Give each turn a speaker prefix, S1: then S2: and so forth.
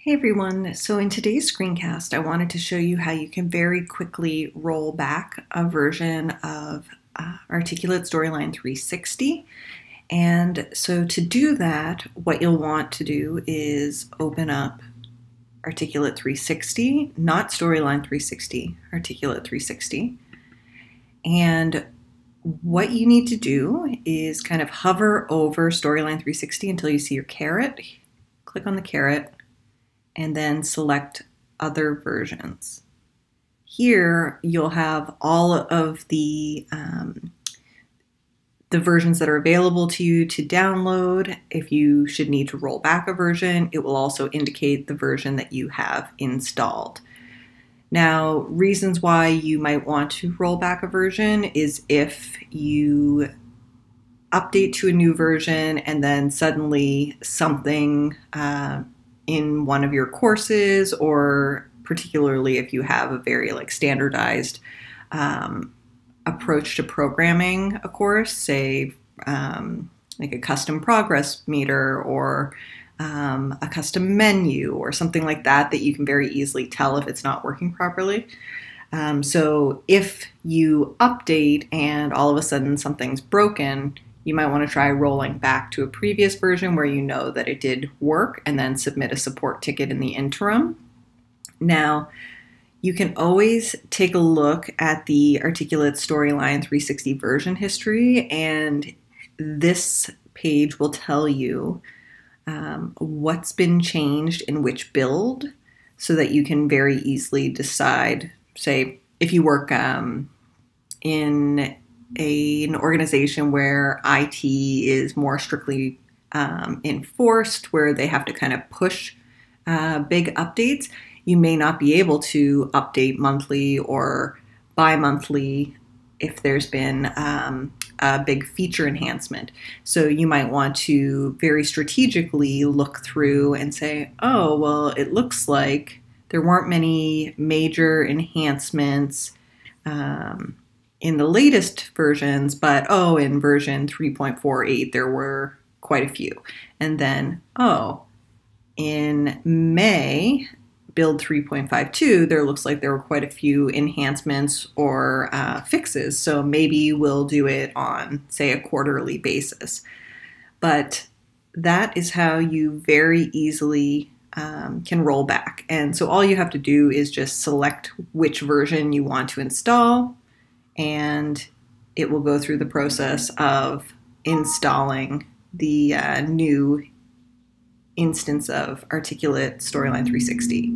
S1: Hey everyone, so in today's screencast I wanted to show you how you can very quickly roll back a version of Articulate Storyline 360. And so to do that, what you'll want to do is open up Articulate 360, not Storyline 360, Articulate 360. And what you need to do is kind of hover over Storyline 360 until you see your caret. Click on the caret and then select other versions. Here you'll have all of the versions that are available to you to download. If you should need to roll back a version, it will also indicate the version that you have installed. Now, reasons why you might want to roll back a version is if you update to a new version and then suddenly something in one of your courses, or particularly if you have a very standardized approach to programming a course, say like a custom progress meter or a custom menu or something like that, that you can very easily tell if it's not working properly. So if you update and all of a sudden something's broken, you might want to try rolling back to a previous version where you know that it did work and then submit a support ticket in the interim. Now, you can always take a look at the Articulate Storyline 360 version history, and this page will tell you what's been changed in which build so that you can very easily decide, say, if you work in an organization where IT is more strictly enforced, where they have to kind of push big updates, you may not be able to update monthly or bi-monthly if there's been a big feature enhancement. So you might want to very strategically look through and say, oh, well, it looks like there weren't many major enhancements in the latest versions, but in version 3.48 there were quite a few. And then, in May, build 3.52, there looks like there were quite a few enhancements or fixes. So maybe we'll do it on, say, a quarterly basis. But that is how you very easily can roll back. And so all you have to do is just select which version you want to install, and it will go through the process of installing the new instance of Articulate Storyline 360.